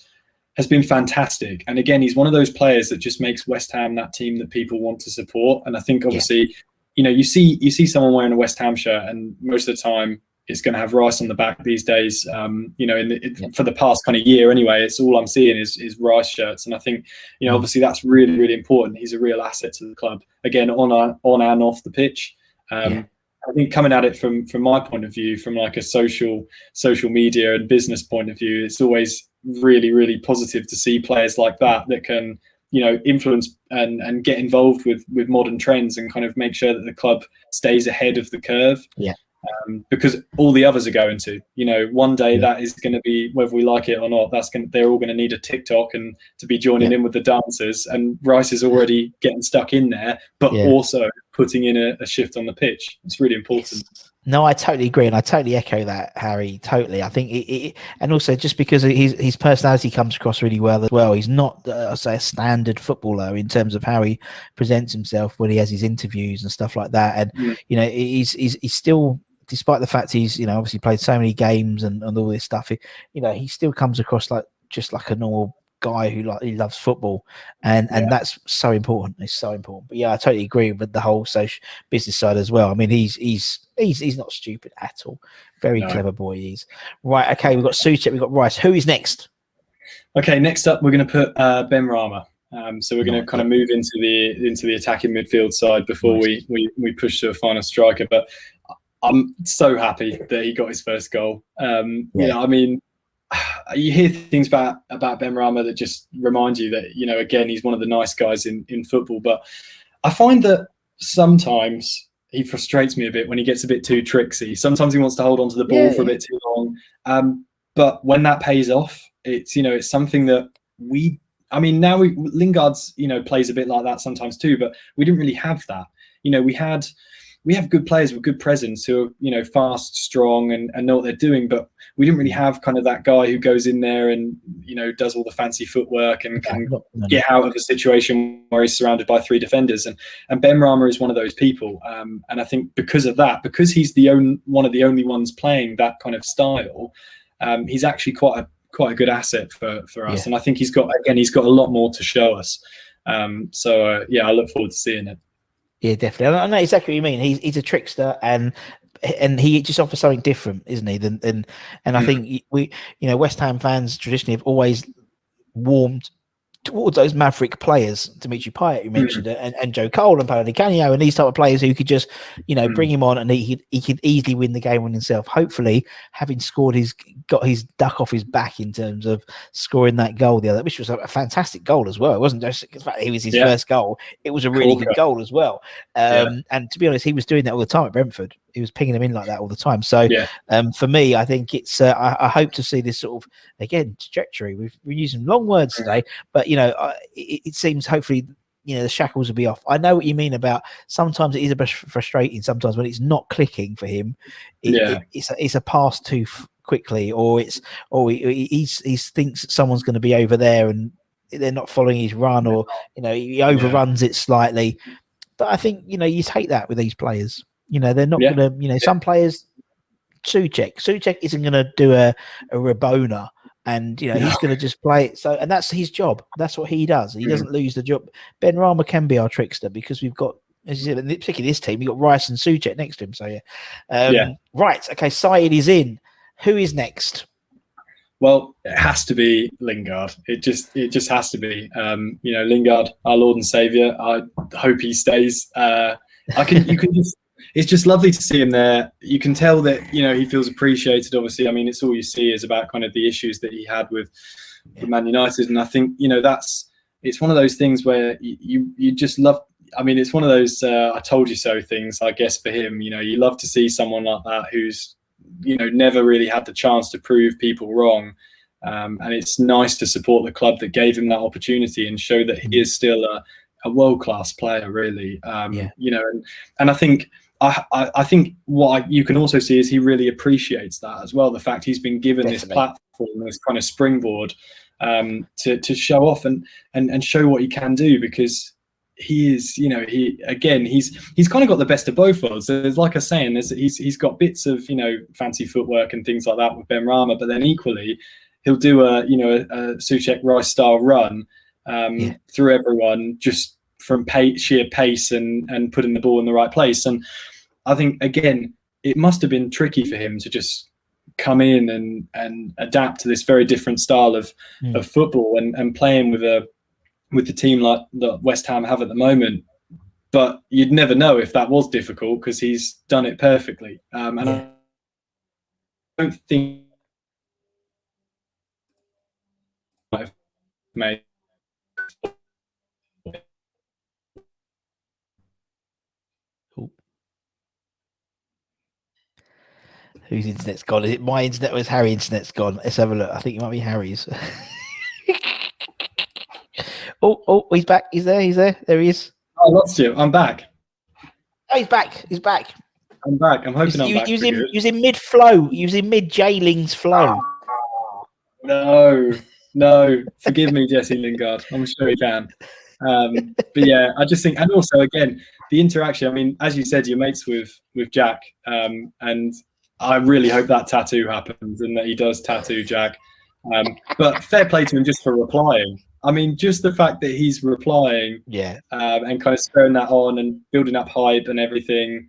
has been fantastic. And again, he's one of those players that just makes West Ham that team that people want to support. And I think obviously, you see someone wearing a West Ham shirt, and most of the time it's going to have Rice on the back these days. For the past kind of year anyway, it's all I'm seeing is Rice shirts. And I think, obviously that's really, really important. He's a real asset to the club, again, on and off the pitch. I think coming at it from my point of view, from like a social media and business point of view, it's always really, really positive to see players like that can, influence and get involved with modern trends and kind of make sure that the club stays ahead of the curve. Because all the others are going to, one day that is going to be, whether we like it or not, they're all going to need a TikTok and to be joining in with the dancers. And Rice is already getting stuck in there, but also putting in a shift on the pitch. It's really important. No, I totally agree, and I totally echo that, Harry. Totally, I think and also just because his personality comes across really well as well. He's not, a standard footballer in terms of how he presents himself when he has his interviews and stuff like that. And he's still, despite the fact he's obviously played so many games and all this stuff, he still comes across like a normal guy who he loves football, and that's so important. It's so important. But I totally agree with the whole social business side as well. I mean, he's not stupid at all. Very clever boy he's. Right, okay, we've got Suchek, we've got Rice. Who is next? Okay, next up we're going to put Ben Rama. So we're going to kind of move into the attacking midfield side before we push to a final striker. But I'm so happy that he got his first goal. I mean, you hear things about Ben Rama that just remind you that, again, he's one of the nice guys in football. But I find that sometimes he frustrates me a bit when he gets a bit too tricksy. Sometimes he wants to hold on to the ball for a bit too long. But when that pays off, it's something that now Lingard's, plays a bit like that sometimes too, but we didn't really have that. We have good players with good presence who are, fast, strong, and know what they're doing. But we didn't really have kind of that guy who goes in there and, does all the fancy footwork and can get out of a situation where he's surrounded by three defenders. And Ben Rama is one of those people. And I think because of that, because he's one of the only ones playing that kind of style, he's actually quite a good asset for us. And I think he's got a lot more to show us. I look forward to seeing it. Yeah, definitely. I know exactly what you mean. He's a trickster, and he just offers something different, isn't he? And I think West Ham fans traditionally have always warmed towards those maverick players, Dimitri Payet, you mentioned, and Joe Cole and Paulo Di Canio, and these type of players who could just, bring him on and he could easily win the game on himself. Hopefully, having got his duck off his back in terms of scoring that goal the other, which was a fantastic goal as well. It wasn't just the fact that he was his first goal; it was a really good goal as well. And to be honest, he was doing that all the time at Brentford. pinging them in like that all the time. So for me, I think it's I hope to see this sort of, again, trajectory. We're using long words today, but it seems hopefully the shackles will be off. I know what you mean about sometimes it is a bit frustrating sometimes when it's not clicking for him. It's a pass too quickly, or he thinks someone's going to be over there and they're not following his run, or he overruns it slightly. But I think you take that with these players. They're not going to. Some players, Souček isn't going to do a Rabona, and he's going to just play it. So, and that's his job. That's what he does. He doesn't lose the job. Ben Rama can be our trickster because we've got, particularly this team, we've got Rice and Souček next to him. So right. Okay, Seaton is in. Who is next? Well, it has to be Lingard. It just has to be. Lingard, our Lord and Savior. I hope he stays. It's just lovely to see him there. You can tell that he feels appreciated. Obviously, I mean, it's all you see is about kind of the issues that he had with Man United, and I think it's one of those things where you just love. I mean, it's one of those I told you so things, I guess, for him. You love to see someone like that who's never really had the chance to prove people wrong, and it's nice to support the club that gave him that opportunity and show that he is still a world-class player, really. And I think I think what you can also see is he really appreciates that as well. The fact he's been given this platform, this kind of springboard to show off and show what he can do, because he is, he's kind of got the best of both worlds. There's, like I was saying, he's got bits of fancy footwork and things like that with Ben Rama, but then equally he'll do a Souček Rice style run through everyone, just from sheer pace and putting the ball in the right place. And I think, again, it must have been tricky for him to just come in and adapt to this very different style of football and playing with the team like that West Ham have at the moment. But you'd never know if that was difficult, because he's done it perfectly. I don't think made Whose internet's gone? Is it my internet or is Harry's internet's gone? Let's have a look. I think it might be Harry's. Oh, he's back. He's there. There he is. I lost you. I'm back. Oh, he's back. I'm back. I'm hoping I'm back. He was in mid-flow. He was in mid-Jailing's flow. No. Forgive me, Jesse Lingard. I'm sure he can. But yeah, I just think, and also, again, the interaction. I mean, as you said, you're mates with Jack, and I really hope that tattoo happens and that he does tattoo Jack. But fair play to him just for replying. I mean, just the fact that he's replying, and kind of spurring that on and building up hype and everything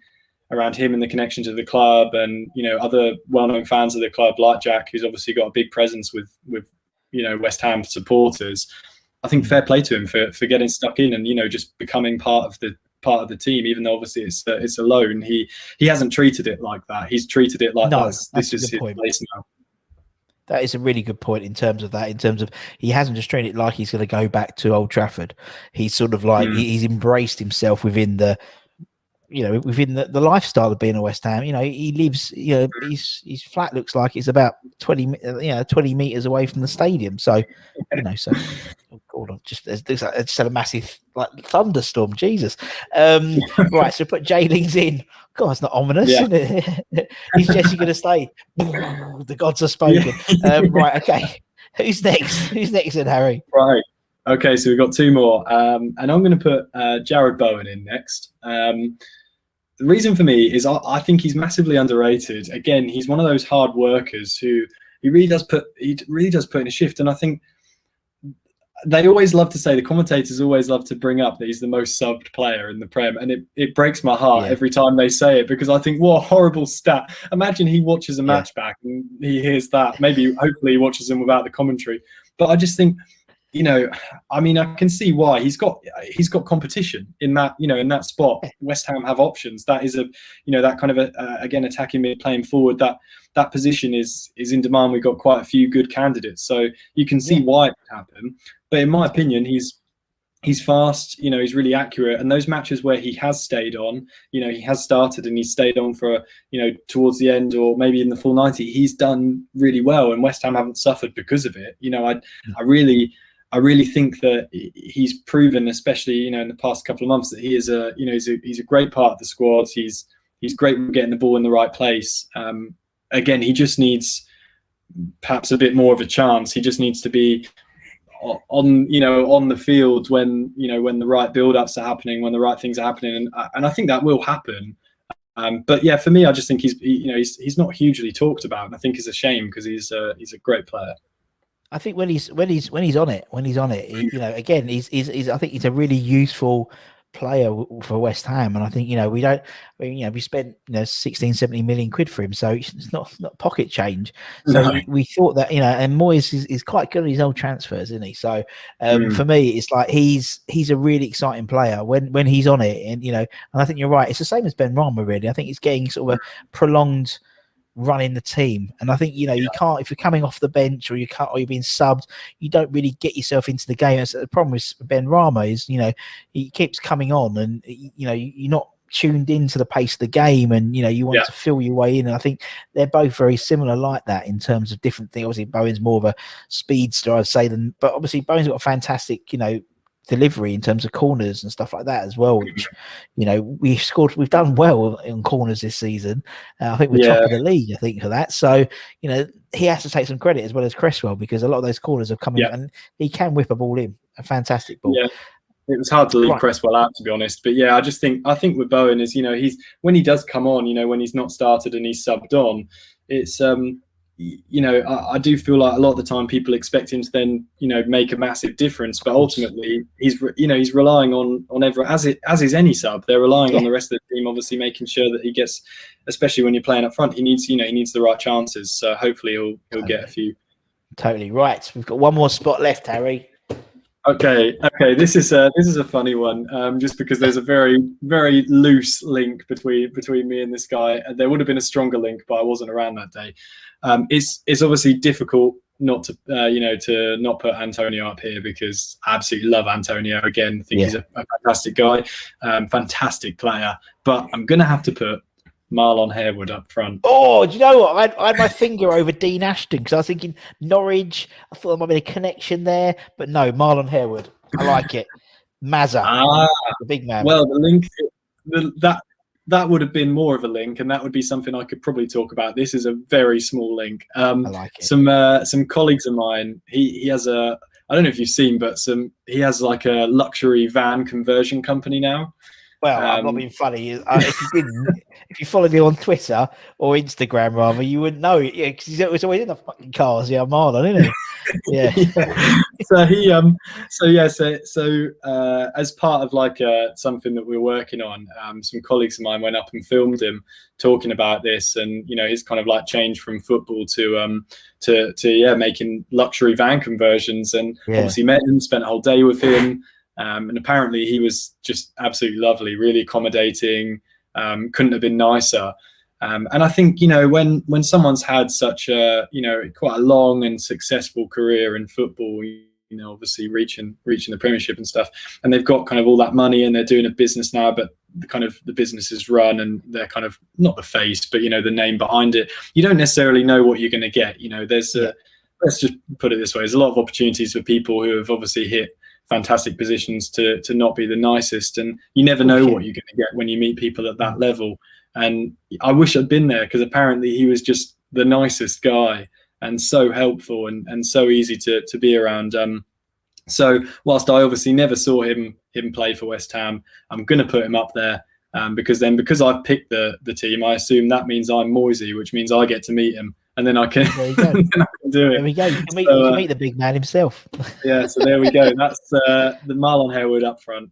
around him and the connection to the club, and other well-known fans of the club like Jack, who's obviously got a big presence with West Ham supporters. I think fair play to him for getting stuck in and just becoming part of the team, even though obviously it's a loan. He hasn't treated it like that. He's treated it like this is his place now. That is a really good point in terms of he hasn't just treated it like he's going to go back to Old Trafford. He's sort of like he's embraced himself within the lifestyle of being a West Ham. He lives, his flat looks like it's about 20 meters away from the stadium. So, oh God, just had a massive thunderstorm. Jesus. Right. So put Jailings in. God, it's not ominous, isn't it? Is Jesse going to stay? The gods have spoken. Right. Okay. Who's next? Who's next then, Harry? Right. Okay. So we've got two more. And I'm going to put Jared Bowen in next. The reason for me is I think he's massively underrated. Again, he's one of those hard workers who he really does put in a shift. And I think they always love to say, the commentators always love to bring up that he's the most subbed player in the Prem. And it breaks my heart every time they say it, because I think, what a horrible stat. Imagine he watches a match back and he hears that. Hopefully he watches them without the commentary. But I just think, I mean, I can see why he's got competition in that, in that spot. West Ham have options. That is that kind of again, attacking mid, playing forward. That position is in demand. We've got quite a few good candidates, so you can see why it would happen. But in my opinion, he's He's fast, he's really accurate. And those matches where he has stayed on, he has started and he's stayed on for, towards the end or maybe in the full 90, he's done really well. And West Ham haven't suffered because of it. I really think that he's proven, especially, in the past couple of months, that he is he's a great part of the squad. He's great with getting the ball in the right place. Again, he just needs perhaps a bit more of a chance. He just needs to be on the field when the right build-ups are happening, when the right things are happening, and I think that will happen. But yeah, for me, I just think he's not hugely talked about, and I think it's a shame because he's a great player. I think when he's on it, again, he's I think he's a really useful player for West Ham, and I think we spent 16, 17 million quid for him, so it's not pocket change. So No. we thought that and Moyes is quite good at his old transfers, isn't he? So for me, it's like he's a really exciting player when he's on it, and I think you're right. It's the same as Ben Rama, really. I think he's getting sort of a prolonged running the team, and I think you can't, if you're coming off the bench or you're being subbed, you don't really get yourself into the game. That's the problem with Ben Rama is he keeps coming on, and you're not tuned into the pace of the game, and you want to feel your way in. And I think they're both very similar like that in terms of different things. Obviously Bowen's more of a speedster, I'd say, but obviously Bowen's got a fantastic delivery in terms of corners and stuff like that as well, which we've done well in corners this season. I think we're top of the league, I think, for that. So he has to take some credit as well as Cresswell, because a lot of those corners have come in and he can whip a ball in, a fantastic ball. It was hard to leave Cresswell out, to be honest, but I think with Bowen is he's, when he does come on, when he's not started and he's subbed on, it's I do feel like a lot of the time people expect him to then make a massive difference, but ultimately he's relying on everyone, as is any sub. They're relying on the rest of the team, obviously making sure that he gets, especially when you're playing up front, he needs the right chances. So hopefully he'll get a few. Totally right. We've got one more spot left, Harry. Okay. This is a funny one, just because there's a very, very loose link between me and this guy. There would have been a stronger link, but I wasn't around that day. It's obviously difficult not to to not put Antonio up here, because I absolutely love Antonio. Again, I think he's a fantastic guy, fantastic player. But I'm gonna have to put Marlon Harewood up front. Oh, do you know what? I had my finger over Dean Ashton because I was thinking Norwich. I thought there might be a connection there, but no, Marlon Harewood. I like it. Mazza, the big man. Well, the link that would have been more of a link, and that would be something I could probably talk about. This is a very small link. I like it. Some colleagues of mine. He has a. I don't know if you've seen, but he has like a luxury van conversion company now. Well, I'm not being funny. If you follow me on Twitter or Instagram, rather, you wouldn't know. Yeah, because he's always in the fucking cars. Yeah, Marlon, isn't he? Yeah. So as part of like something that we're working on, some colleagues of mine went up and filmed him talking about this, and his kind of like change from football to making luxury van conversions, and obviously met him, spent a whole day with him. And apparently he was just absolutely lovely, really accommodating, couldn't have been nicer. And I think, when someone's had such a, quite a long and successful career in football, obviously reaching the Premiership and stuff, and they've got kind of all that money and they're doing a business now, but the business is run and they're kind of not the face, but, the name behind it, you don't necessarily know what you're going to get. Let's just put it this way. There's a lot of opportunities for people who have obviously hit fantastic positions to not be the nicest, and you never know what you're going to get when you meet people at that level. And I wish I'd been there, because apparently he was just the nicest guy and so helpful and so easy to be around. So whilst I obviously never saw him play for West Ham, I'm going to put him up there, because I've picked the team, I assume that means I'm Moisey, which means I get to meet him. And then I can, there you go. then I can do it. There we go. You can meet the big man himself. Yeah, so there we go. That's the Marlon Harewood up front.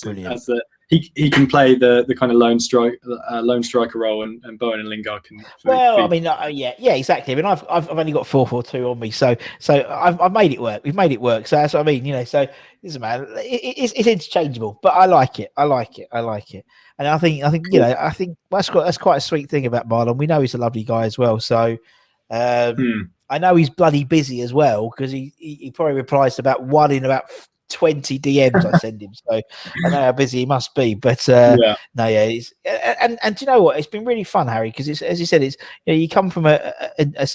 Brilliant. He can play the kind of lone striker role, and Bowen and Lingard can. Exactly. I mean, I've only got 4-4-2 on me, so I've made it work. We've made it work. So that's what I mean. So listen, man, it's interchangeable, but I like it. And I think that's quite a sweet thing about Marlon. We know he's a lovely guy as well. So I know he's bloody busy as well, because he probably replies to about one in about 20 DMs I send him, so I know how busy he must be. But Yeah. no, yeah, and do you know what? It's been really fun, Harry, because it's, as you said, it's, you come from a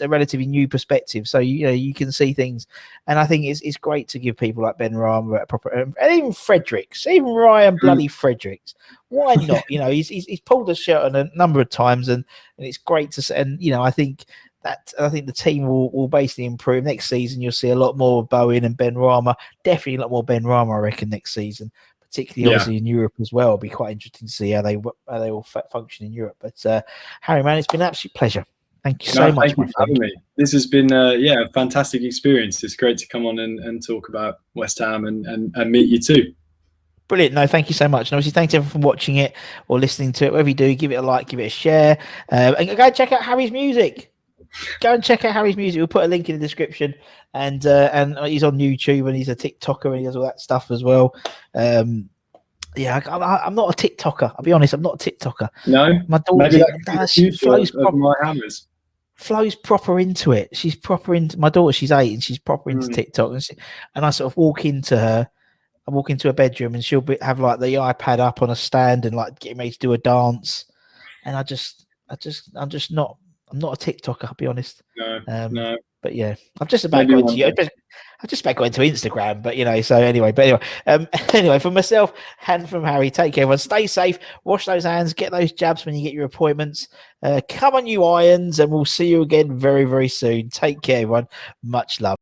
relatively new perspective, so you can see things, and I think it's great to give people like Ben Rama a proper, and even Fredericks, even Ryan bloody Fredericks. Why not? He's pulled the shirt on a number of times, and it's great to see. And I think the team will basically improve next season. You'll see a lot more of Bowen and Ben Rama. Definitely a lot more Ben Rama, I reckon, next season, particularly obviously in Europe as well. It'll be quite interesting to see how they all function in Europe. But Harry, man, it's been an absolute pleasure. Thank you so much. Thank you for having me. This has been a fantastic experience. It's great to come on and talk about West Ham and meet you too. Brilliant. No, thank you so much. And obviously, thanks everyone for watching it or listening to it. Whatever you do, give it a like, give it a share, and go and check out Harry's music. Go and check out Harry's music. We'll put a link in the description, and he's on YouTube and he's a TikToker and he does all that stuff as well. I'm not a TikToker. I'll be honest, I'm not a TikToker. No, my daughter flows proper into it. She's proper into my daughter. She's 8 and she's proper into TikTok, and I sort of walk into her bedroom and she'll have like the iPad up on a stand and like getting ready to do a dance, and I'm not a TikToker, I'll be honest. No. But yeah, I've just about got into Instagram, but so anyway, from myself and from Harry, take care, everyone. Stay safe, wash those hands, get those jabs when you get your appointments. Come on, you irons, and we'll see you again very, very soon. Take care, everyone. Much love.